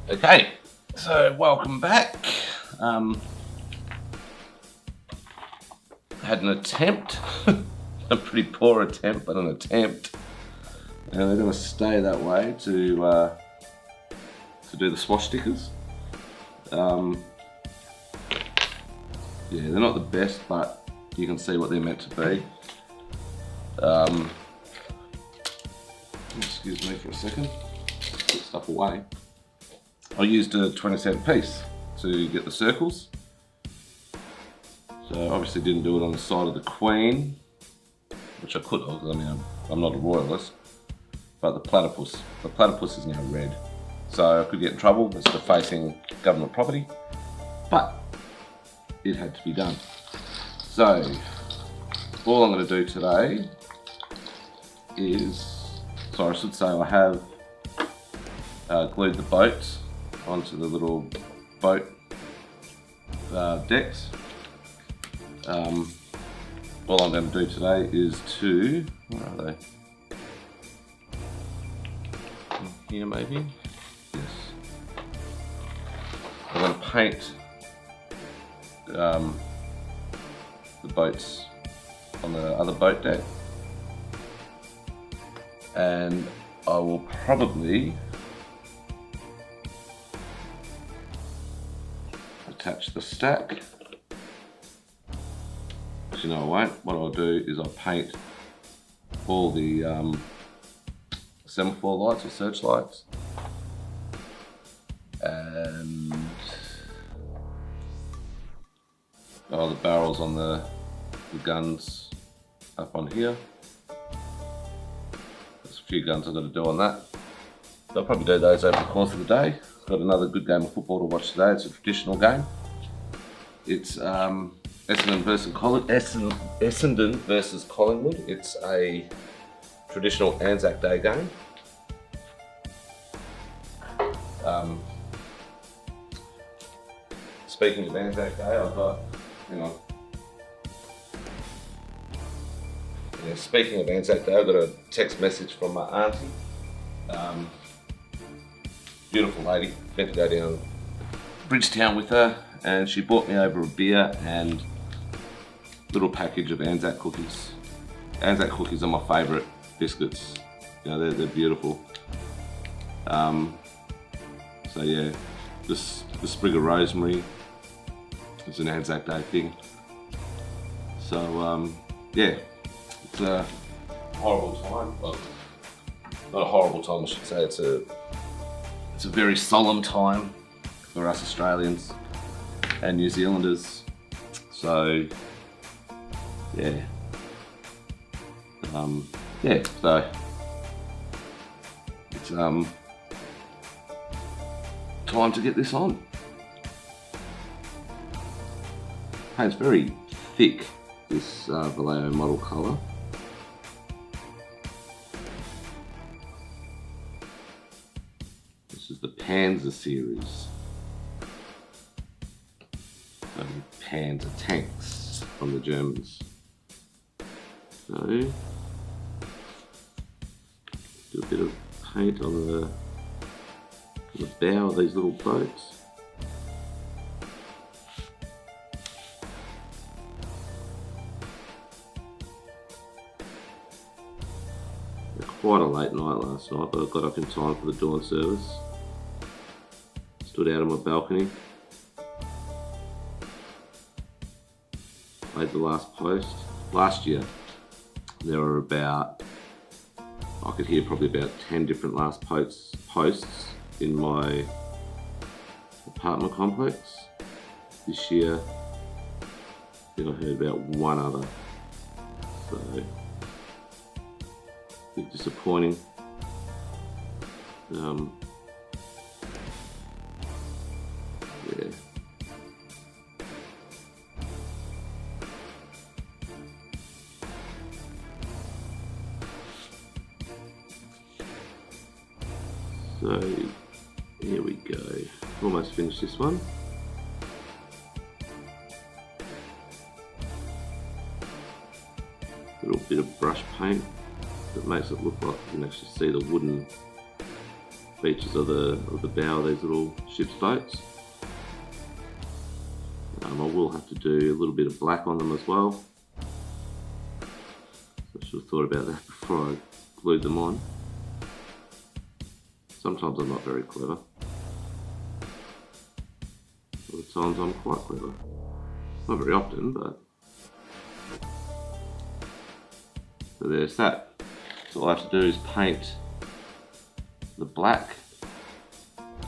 Okay, so welcome back. Had an attempt, a pretty poor attempt, but an attempt, and they're going to stay that way to do the swash stickers. Yeah, they're not the best, but you can see what they're meant to be. Excuse me for a second, put stuff away. I used a 20-cent piece to get the circles. So obviously didn't do it on the side of the Queen, which I could have, because I mean I'm not a royalist. But the platypus is now red. So I could get in trouble as for facing government property, but it had to be done. So all I'm going to do today is, I should say I have glued the boats onto the little boat decks. All I'm going to do today is where are they? Here maybe? Yes. I'm going to paint the boats on the other boat deck, and I will probably attach the stack. Actually, no, I won't. What I'll do is I'll paint all the semaphore lights or searchlights, and the barrels on the guns up on here. There's a few guns I've got to do on that. I'll probably do those over the course of the day. Got another good game of football to watch today. It's a traditional game. It's Essendon versus Collingwood. It's a traditional Anzac Day game. Speaking of Anzac Day, speaking of Anzac Day, I've got a text message from my auntie. Beautiful lady. Went to go down Bridgetown with her, and she bought me over a beer and little package of Anzac cookies. Anzac cookies are my favourite biscuits. They're beautiful. So yeah, the sprig of rosemary is an Anzac Day thing. So yeah, it's a horrible time. Well, not a horrible time, I should say. It's a very solemn time for us Australians and New Zealanders. So yeah, so it's time to get this on. Hey, it's very thick, this Vallejo model colour. This is the Panzer series. Panzer tanks from the Germans. So, do a bit of paint on the bow of these little boats. Quite a late night last night, but I got up in time for the dawn service. Stood out on my balcony. Laid the last post. Last year, there were I could hear probably about 10 different last posts in my apartment complex. This year, I think I heard about one other. So, a bit disappointing. Yeah. So here we go. Almost finished this one. Little bit of brush paint that makes it look like you can actually see the wooden features of the bow of these little ship's boats. I will have to do a little bit of black on them as well. I should have thought about that before I glued them on. Sometimes I'm not very clever. Other times I'm quite clever. Not very often, but... So there's that. So all I have to do is paint the black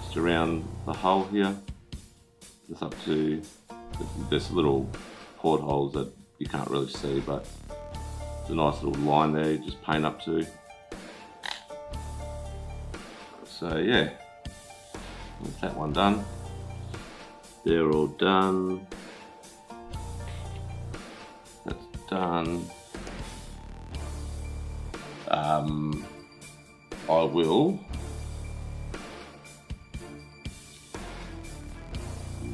just around the hole here. It's up to... There's little portholes that you can't really see, but it's a nice little line there you just paint up to. So yeah, that's that one done. They're all done. That's done. I will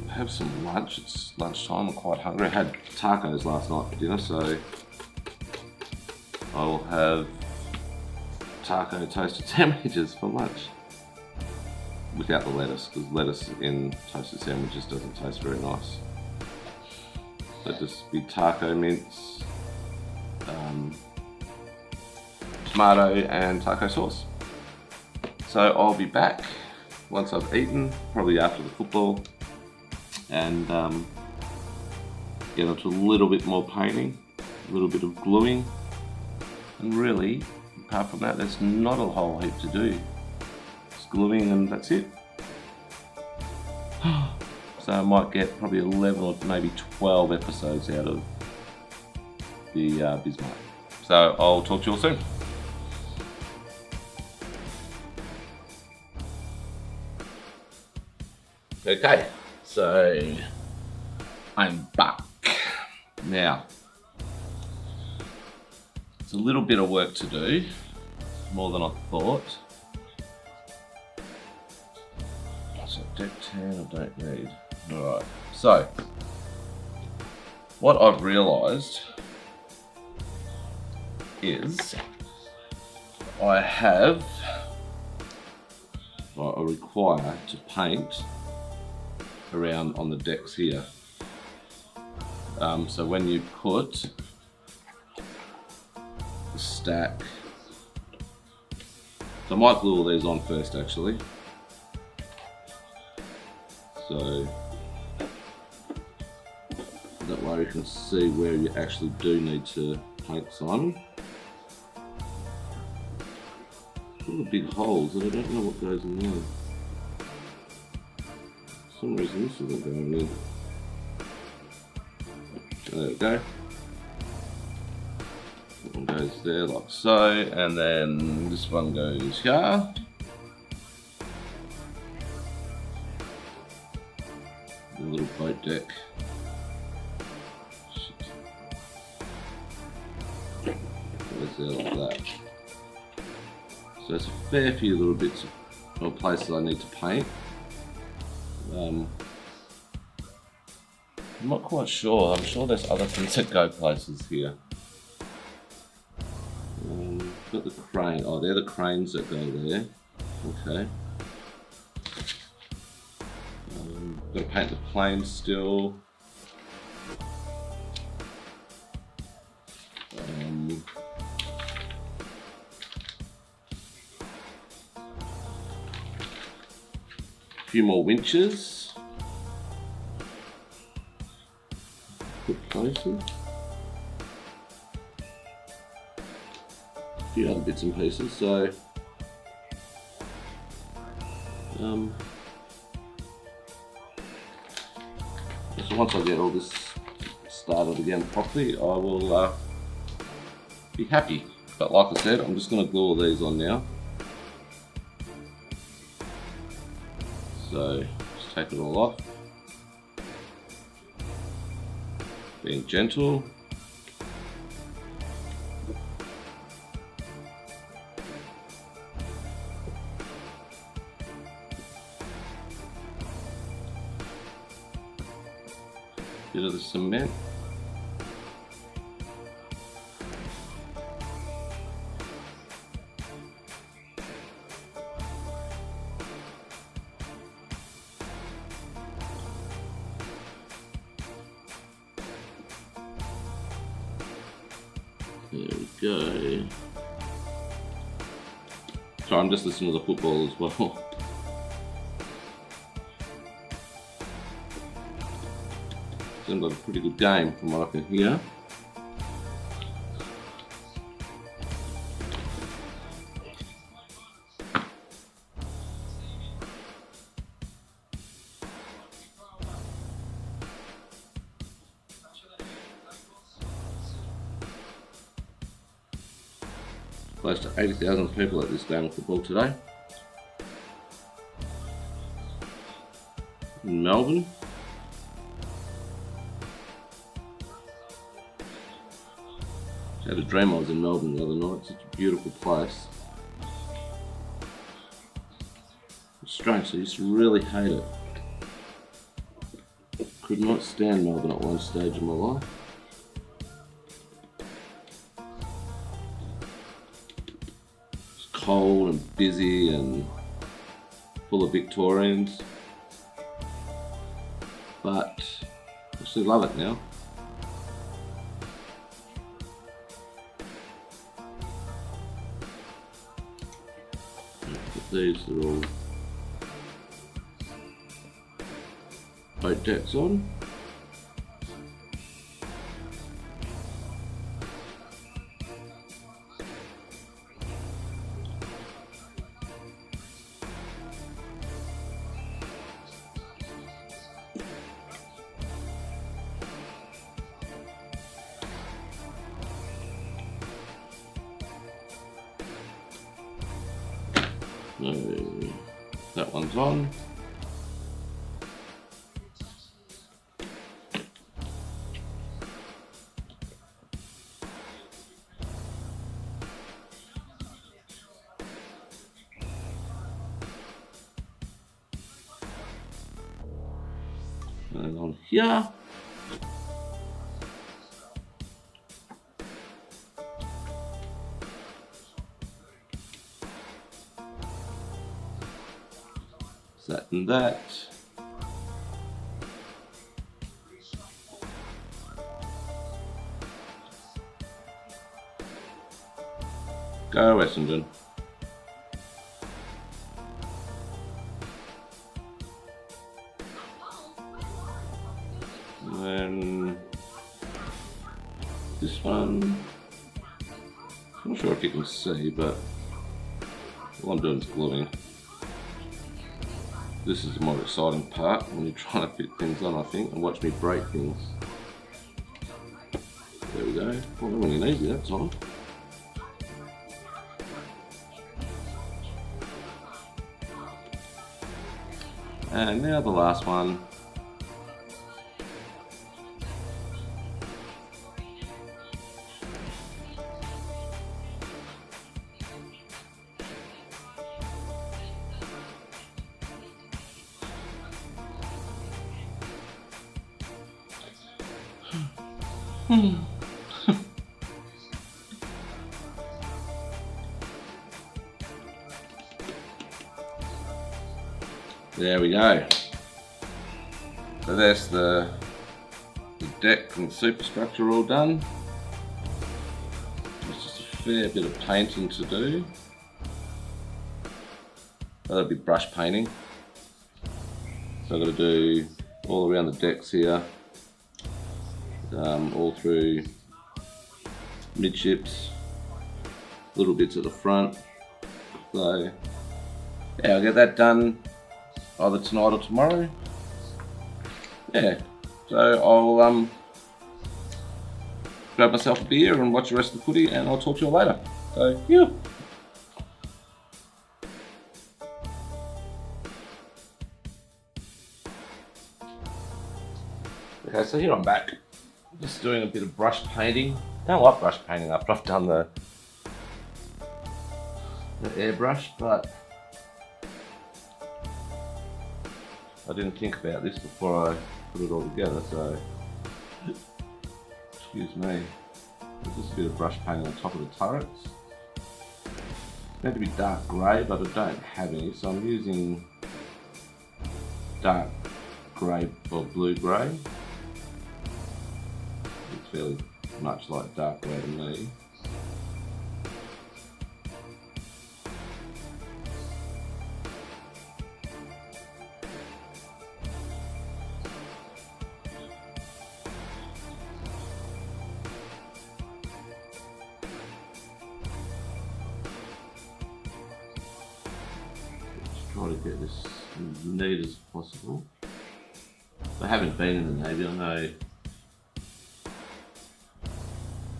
have some lunch. It's lunchtime. I'm quite hungry. I had tacos last night for dinner, so I will have taco toasted sandwiches for lunch without the lettuce, because lettuce in toasted sandwiches doesn't taste very nice. So just be taco mince, tomato and taco sauce. So I'll be back once I've eaten, probably after the football, and get onto a little bit more painting, a little bit of gluing, and really, apart from that, there's not a whole heap to do. Just gluing and that's it. So I might get probably 11 or maybe 12 episodes out of the Bismark. So I'll talk to you all soon. Okay, so I'm back. Now, it's a little bit of work to do, more than I thought. So deck 10 I don't need. Alright, so what I've realised is I require to paint around on the decks here. So when you put the stack, so I might glue all these on first actually. So that way you can see where you actually do need to paint some. All the big holes, and I don't know what goes in there. For some reason this isn't going in. There we go. That one goes there like so, and then this one goes here. The little boat deck. Goes there like that. So there's a fair few little bits of places I need to paint. I'm not quite sure. I'm sure there's other things that go places here. Got the crane. Oh, they're the cranes that go there. Okay. Got to paint the plane still. A few more winches. Put places. A few other bits and pieces. So so once I get all this started again properly, I will be happy. But like I said, I'm just going to glue all these on now. So just take it all off. Being gentle. Bit of the cement. There we go. Sorry, I'm just listening to the football as well. Seems like a pretty good game from what I can hear. Close to 80,000 people at this game of football today in Melbourne. I had a dream I was in Melbourne the other night. It's such a beautiful place. It's strange, I used to really hate it. Could not stand Melbourne at one stage in my life. It's cold and busy and full of Victorians. But I still love it now. These are all boat decks on. No, that one's on. And on here. That and that. Go Essendon. And then this one, I'm not sure if you can see, but all I'm doing is gluing. This is the more exciting part when you're trying to fit things on, I think, and watch me break things. There we go. Well, that went easy that time. And now the last one. There we go. So there's the deck and superstructure all done. There's just a fair bit of painting to do. That'll be brush painting. So I've got to do all around the decks here, all through midships, little bits at the front. So yeah, I'll get that done either tonight or tomorrow. Yeah, so I'll grab myself a beer and watch the rest of the footy, and I'll talk to you all later. So, yeah. Okay, so here I'm back. Just doing a bit of brush painting. Don't like brush painting after I've done the airbrush, but I didn't think about this before I put it all together, so excuse me. There's just a bit of brush painting on top of the turrets. It's meant to be dark grey, but I don't have any, so I'm using dark grey or blue grey. It's fairly much like dark grey to me. try to get this as neat as possible. I haven't been in the Navy, I know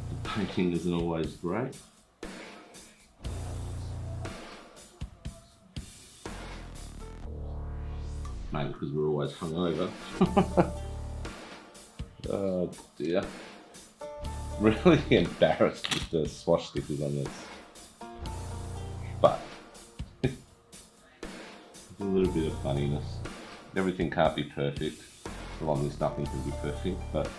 the painting isn't always great. Maybe because we're always hungover. Oh dear. Really embarrassed with the swash stickers on this. But there's a little bit of funniness. Everything can't be perfect. Well, there's nothing can be perfect, but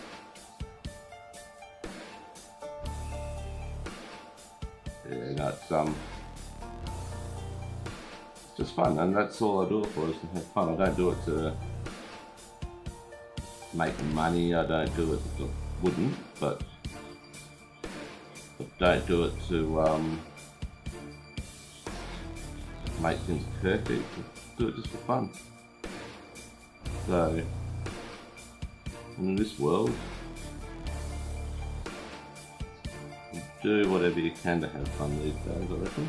yeah, no, it's just fun, and that's all I do it for, is to have fun. I don't do it to make money. I don't do it. I wouldn't, but don't do it to make things perfect. Do it just for fun. So, in this world, do whatever you can to have fun these days, I reckon.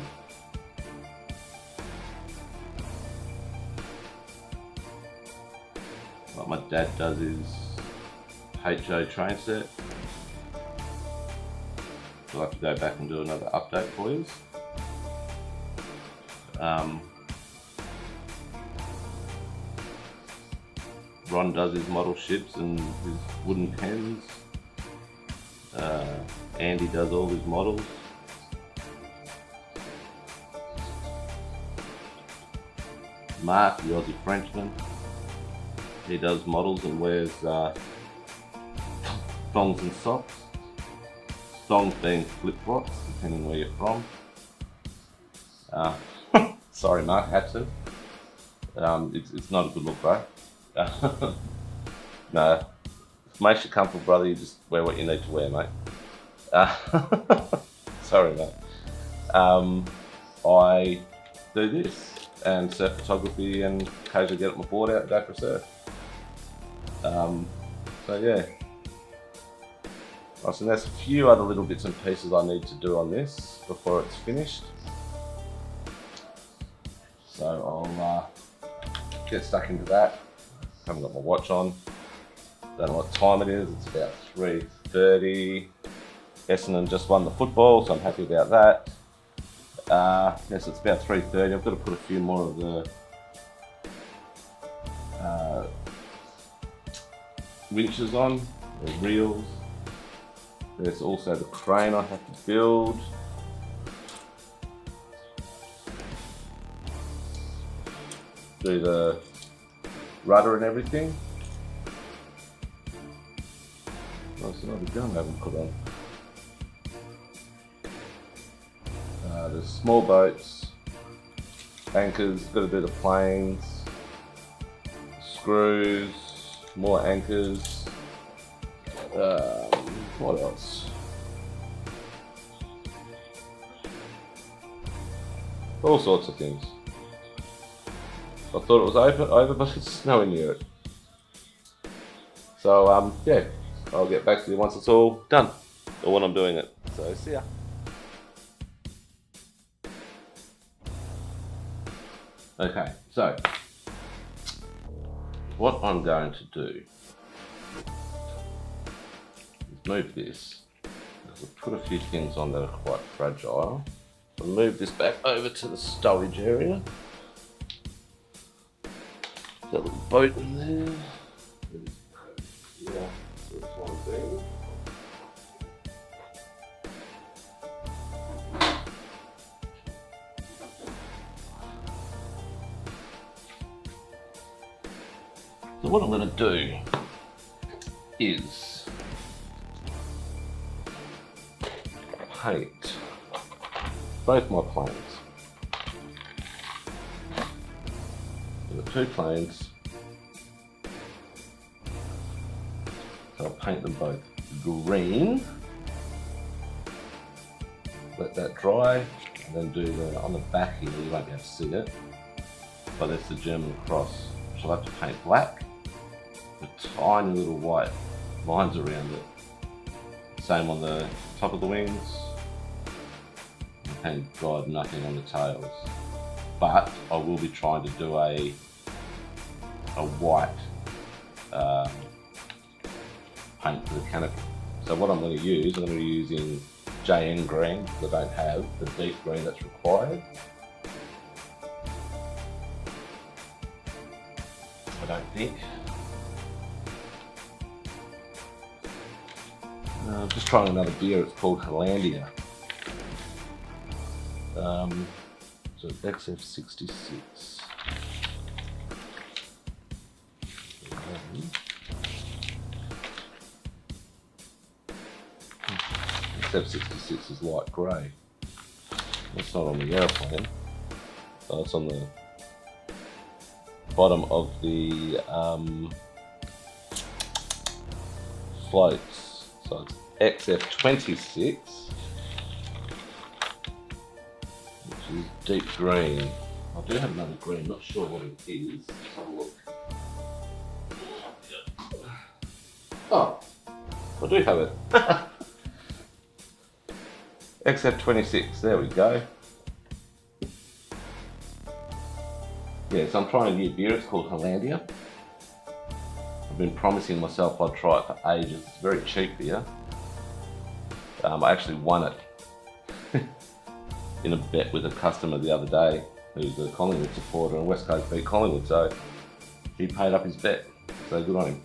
What my dad does is HO train set. I'll have to go back and do another update for you. Ron does his model ships and his wooden pens. Andy does all his models. Mark, the Aussie Frenchman, he does models and wears thongs and socks. Thongs being flip-flops, depending where you're from. Sorry Mark, I had to. It's not a good look, bro. No, it makes you comfortable, brother. You just wear what you need to wear, mate. Sorry, mate. I do this and surf photography, and occasionally get my board out and go for a surf. So yeah. So there's a few other little bits and pieces I need to do on this before it's finished. So I'll get stuck into that. Haven't got my watch on. Don't know what time it is. It's about 3:30. Essendon just won the football, so I'm happy about that. Yes, it's about 3:30. I've got to put a few more of the winches on, the reels. There's also the crane I have to build. Do the rudder and everything. There's another gun I haven't put on. There's small boats, anchors, got to do the planes, screws, more anchors. What else? All sorts of things. I thought it was over, but it's nowhere near it. So yeah, I'll get back to you once it's all done, or when I'm doing it. So see ya. Okay, so what I'm going to do is move this. I've put a few things on that are quite fragile. I'll move this back over to the stowage area. That little boat in there. Yeah, that's one thing. So what I'm going to do is paint both my planes. The two planes, so I'll paint them both green, let that dry, and then do the, on the back here, you won't be able to see it, but that's the German cross, which I'll have to paint black with tiny little white lines around it. Same on the top of the wings, and thank God nothing on the tails. but I will be trying to do a white paint for the canopy. So what I'm going to use, I'm going to be using JN green because I don't have the deep green that's required. I don't think. I'm just trying another beer, it's called Hollandia. So XF66. XF66 is light grey. That's not on the aeroplane. So it's on the bottom of the floats. So it's XF26, which is deep green. I do have another green, not sure what it is. Let's have a look. Oh, I do have it. XF26, there we go. Yeah, so I'm trying a new beer, it's called Hollandia. I've been promising myself I'd try it for ages. It's very cheap beer. I actually won it in a bet with a customer the other day who's a Collingwood supporter, and West Coast beat Collingwood, so he paid up his bet. So good on him.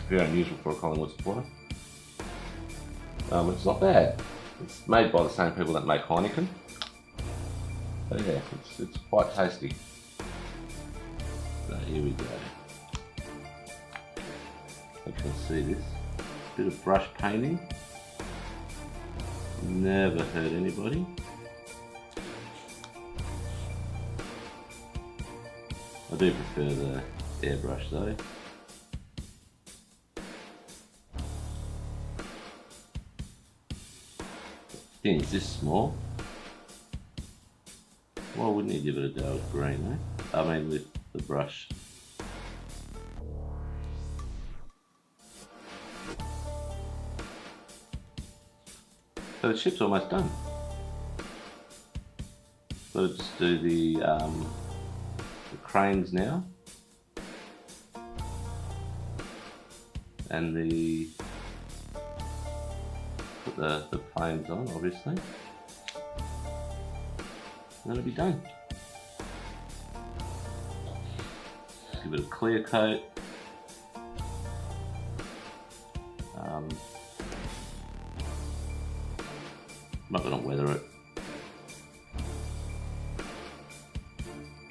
Very unusual for a Collingwood supporter. It's not bad. It's made by the same people that make Heineken. So yeah, it's quite tasty. So here we go. You can see this. Bit of brush painting. Never hurt anybody. I do prefer the airbrush though. Thing's this small. Why wouldn't you give it a go with green, eh? I mean with the brush. So the ship's almost done. Got to just do the cranes now. And put the planes on, obviously. And that'll be done. Give it a clear coat. I'm not going to weather it.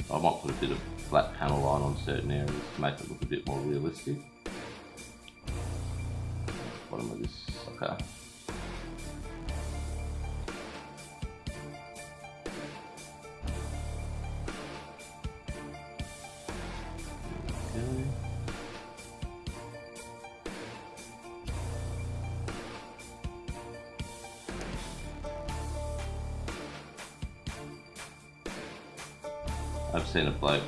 I might put a bit of flat panel line on certain areas to make it look a bit more realistic. Bottom of this sucker. I've seen a bloke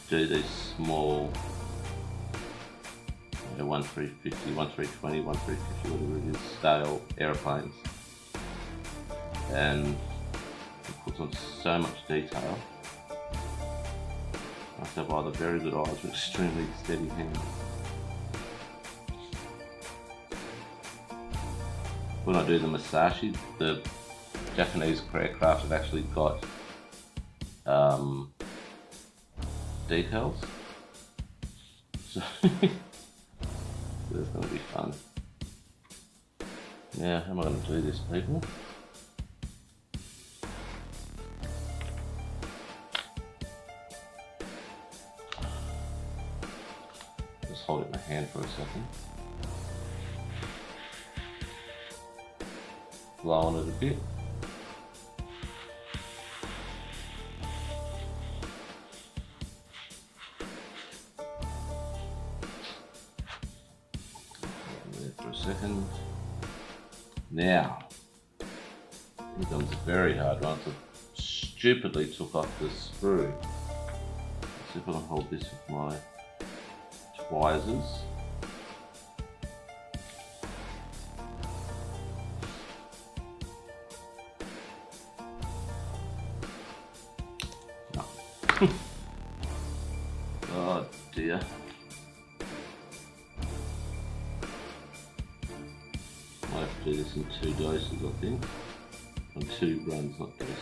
do these small 1350, 1320, 1350, whatever it is, scale aeroplanes, and it puts on so much detail. I must have either very good eyes or extremely steady hands. When I do the Musashi, the Japanese aircraft have actually got decals, so that's going to be fun. Now, how am I going to do this, people? Just hold it in my hand for a second. Blow on it a bit. Second. Now, here comes a very hard one. So stupidly took off the screw. Let's see if I can hold this with my tweezers. Oh dear. I have to do this in 2 doses, I think. On 2 runs, not doses.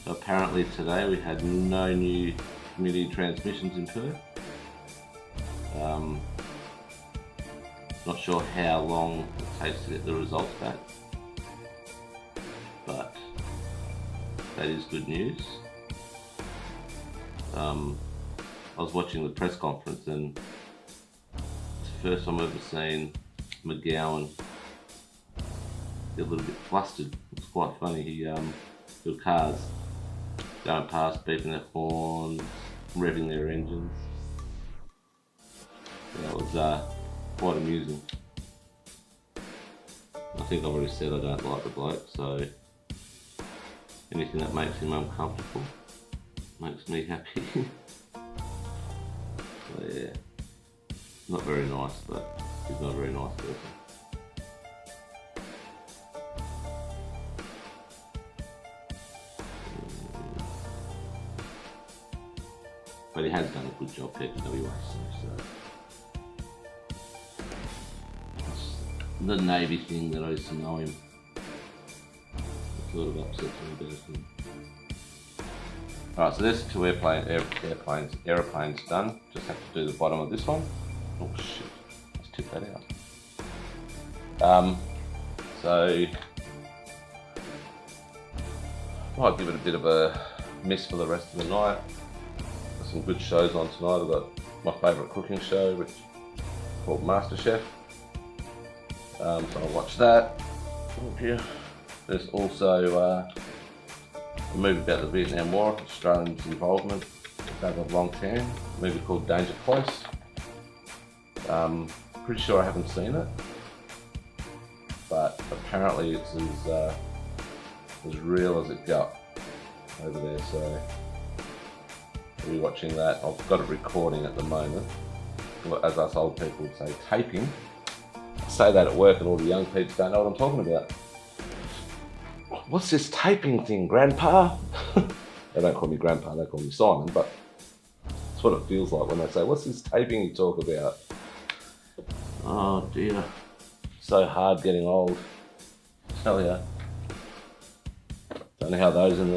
So apparently today we had no new community transmissions in Perth. Not sure how long it takes to get the results back, but that is good news. I was watching the press conference and it's the first time I've ever seen McGowan get a little bit flustered. It's quite funny. He the cars going past, beeping their horns, revving their engines. That was quite amusing. I think I've already said I don't like the bloke, so anything that makes him uncomfortable makes me happy. So yeah, not very nice, but he's not a very nice person. But he has done a good job picking WA, so it's the Navy thing that I used to know him. It sort of upsets me about him. Alright, so there's 2 airplanes done. Just have to do the bottom of this one. Oh shit, let's tip that out. So might give it a bit of a miss for the rest of the night. Got some good shows on tonight. I've got my favourite cooking show, which is called MasterChef. So I'll watch that. Oh dear. There's also a movie about the Vietnam War, Australians' involvement, over a long time. A movie called Danger Close. Pretty sure I haven't seen it, but apparently it's as real as it got over there. So I'll be watching that. I've got it recording at the moment. As us old people would say, taping. I say that at work and all the young people don't know what I'm talking about. What's this taping thing, Grandpa? They don't call me Grandpa, they call me Simon, but that's what it feels like when they say, what's this taping you talk about? Oh dear. So hard getting old. Tell ya. Don't know how those in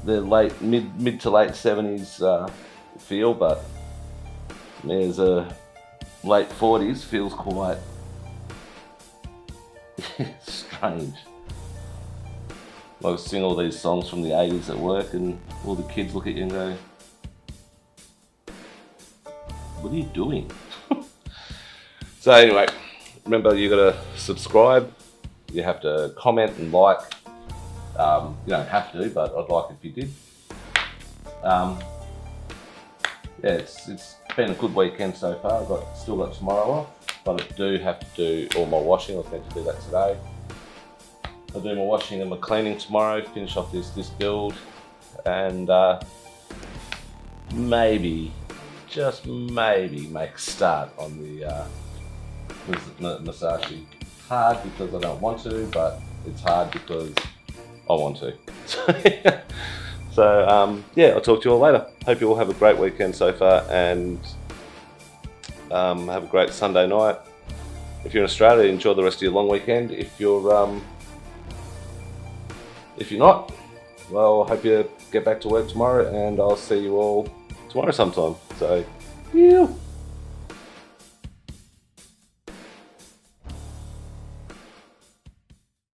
the late, mid to late 70s feel, but me as a late 40s feels quite strange. I sing all these songs from the 80s at work and all the kids look at you and go, what are you doing? So anyway, remember you gotta subscribe, you have to comment and like. You don't have to, but I'd like if you did. Yeah, it's been a good weekend so far. I've still got tomorrow off, but I do have to do all my washing. I was meant to do that today. I'll do my washing and my cleaning tomorrow, finish off this build, and maybe, just maybe, make a start on the Musashi. Hard because I don't want to, but it's hard because I want to. So yeah, I'll talk to you all later. Hope you all have a great weekend so far, and have a great Sunday night. If you're in Australia, enjoy the rest of your long weekend. If you're not, well, I hope you get back to work tomorrow, and I'll see you all tomorrow sometime. So, yeah.